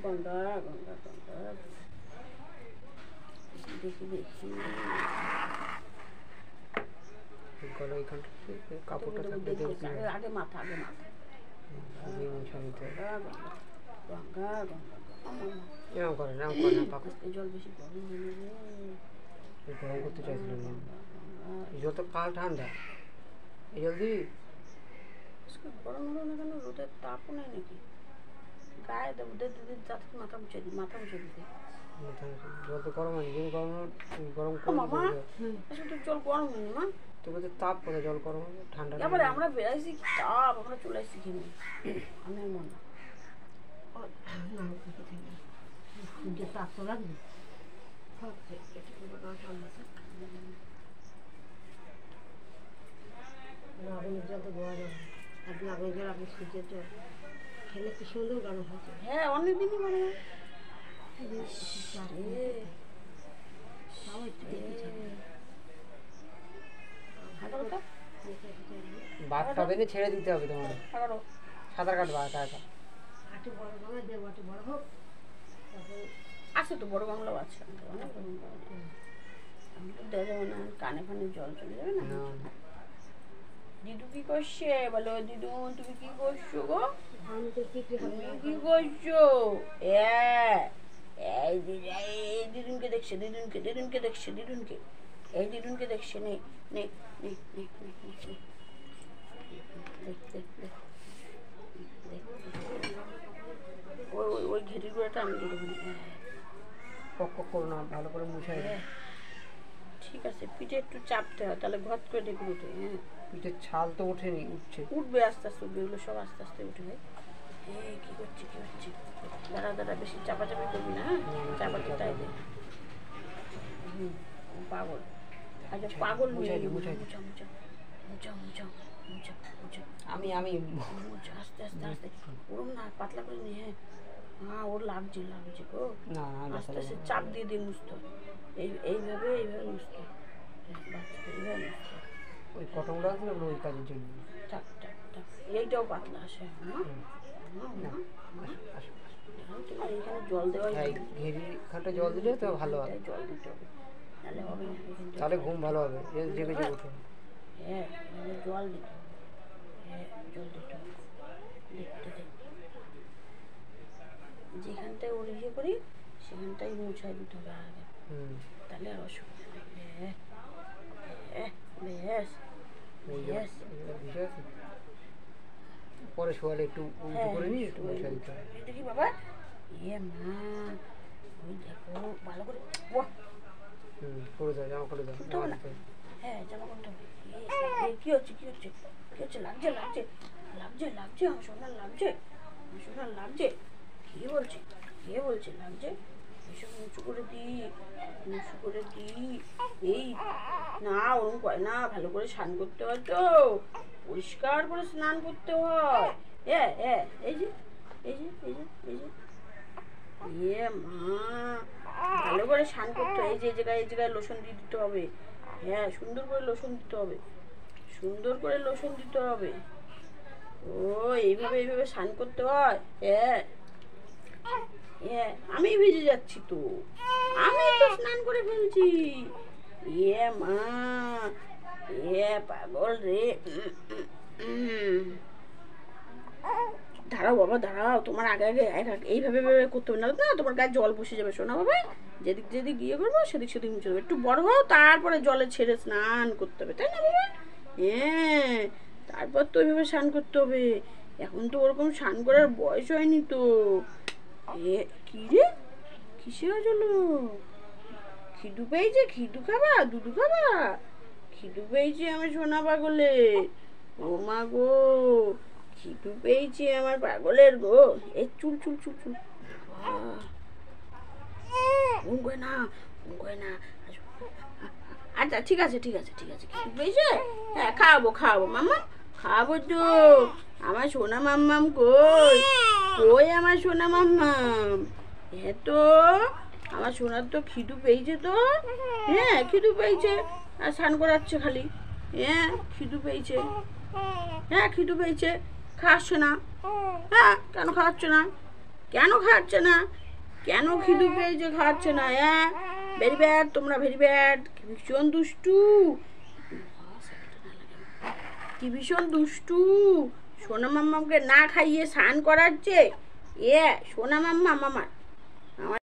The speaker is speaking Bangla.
গঙ্গা গঙ্গা গঙ্গা দেখি দেখি গলা এইখানটা কাপড়টা থাকলে দেখি আগে মাথা গঙ্গা গঙ্গা এরকম করে না জল বেশি গরম হয়ে গরম করতে চাইছিল না জল তো কাল ঠান্ডা এই জল দিবি গরম হলো না কেন রোদের তাপও নেই নাকি গায়ে দেবো দিদি যাতে মাথা মুছে দিতে জল তো গরম হয়নি গরম মামা আসলে জল গরম হয়নি মা তবে তো তাপ করে জল গরম হবে ঠান্ডা এবারে আমরা বেড়াইছি তাপ আমরা চলে আসছি কিনে আমি মনে তাপ তো লাগবে আগুনের জল তো গোয়া যাবে আপনি আগুনের জল আপনি সূর্যের জল খেলে কি সুন্দর গান হয়েছে হ্যাঁ অনেকদিনই মানে বাঘটা বেঁধে ছেড়ে দিতে হবে তোমার সাঁতার কাটবা একা একা আছে তো বড় বাংলাও আছে অনেক আমি তো দেওয়া যাবে না কানে ফানে জল চলে যাবে না দিদু কি করছে বলো দিদু তুমি কি করছো গো তুমি কি করছো এই দিদুনকে দেখছে দিদুনকে এই দিদুনকে দেখছে নে ওই ঘেরির গুঁড়াটা আমি দিয়ে দেবো পক্ক করো না ভালো করে মুছাই ঠিক আছে পিঠে একটু চাপতে হয় তাহলে ঘট করে দেখে উঠে হ্যাঁ পিঠের ছাল তো ওঠেনি উঠবে আস্তে আস্তে উঠবে এগুলো সব আস্তে আস্তে উঠবে কি করছে দাঁড়া বেশি চাপাচাপি করবি না চাপাতে তাই দে পাগল আচ্ছা পাগল আমি আস্তে ওরম না পাতলা করে নিয়ে হ্যাঁ ওর লাগছে গো আস্তে আস্তে চাপ দিয়ে দিয়ে মুছতে এইভাবে মুছতে এইভাবে ওই কটনগুলো আছে না ওই কাজের জন্য এইটাও পাতলা আসে এইখানে জল দেওয়া ঘেরিখানটা জল দিলে তো ভালো হবে জল দিতে হবে তাহলে হবে না তাহলে ঘুম ভালো হবে জেগে উঠো হ্যাঁ জল দিতে হবে জল দিতে হবে যেখানটায় ওর ইয়ে করি সেখানটাই মুছাই দিতে হবে আগে তাহলে আর অসুবিধা নেই বেশ পরে শোয়ালে একটু উল্টো করে নিই একটু মুছাই দিতে হবে দেখি বাবা মা ওই দেখো ভালো করে করে দাও জামা করে দাও হ্যাঁ জামা করতে হবে কি হচ্ছে লাগছে আমার সোনার লাগছে কে বলছে লাগছে এসব উঁচু করে দি এই না ওরকম কয় না ভালো করে স্নান করতে হয় তো পরিষ্কার করে স্নান করতে হয় এই যে মা ভালো করে স্নান করতে হয় এই জায়গায় লোশন দিয়ে দিতে হবে হ্যাঁ সুন্দর করে লোশন দিতে হবে ও এইভাবে স্নান করতে হয় আমি ভিজে যাচ্ছি তো আমি তো স্নান করে ফেলছি মা পাগল রে দাঁড়াও বাবা দাঁড়াও তোমার আগে এইভাবে করতে হবে না তোমার গায়ে জল বসে যাবে শোনা বাবা যেদিক গিয়ে করবো সেদিক মুছে দেবে একটু বড় হও তারপরে জলে ছেড়ে স্নান করতে হবে তাই না বাবা তারপর তো ওইভাবে স্নান করতে হবে এখন তো ওরকম স্নান করার বয়স হয়নি তো কি রে কিসে হলো খিদু পেয়েছে দুধু খাবা খিদু পেয়েছে আমার সোনা পাগলে ও মা গো খিদু পেয়েছে আমার পাগলের গো এই চুল ঘুমোয় না আচ্ছা ঠিক আছে খিদু পেয়েছে হ্যাঁ খাওয়াবো মাম্মা খাওয়াবো তো আমার সোনা মাম্মাম কই আমার সোনা মাম্মাম তো আমার সোনার তো খিদু পেয়েছে তো হ্যাঁ খিদু পেয়েছে আর স্নান করাচ্ছে খালি খিদু পেয়েছে খাওয়াচ্ছে না কেন খাওয়াচ্ছ না কেন খাচ্ছে না? কেন খিদু পেয়েছে খাচ্ছে না? হ্যাঁ, ভেরি ব্যাড, তোমরা ভেরি ব্যাড, ভীষণ দুষ্টু, কি ভীষণ দুষ্টু। সোনা মাম্মাকে না খাইয়ে স্নান করাচ্ছে। সোনা মাম্মা আমার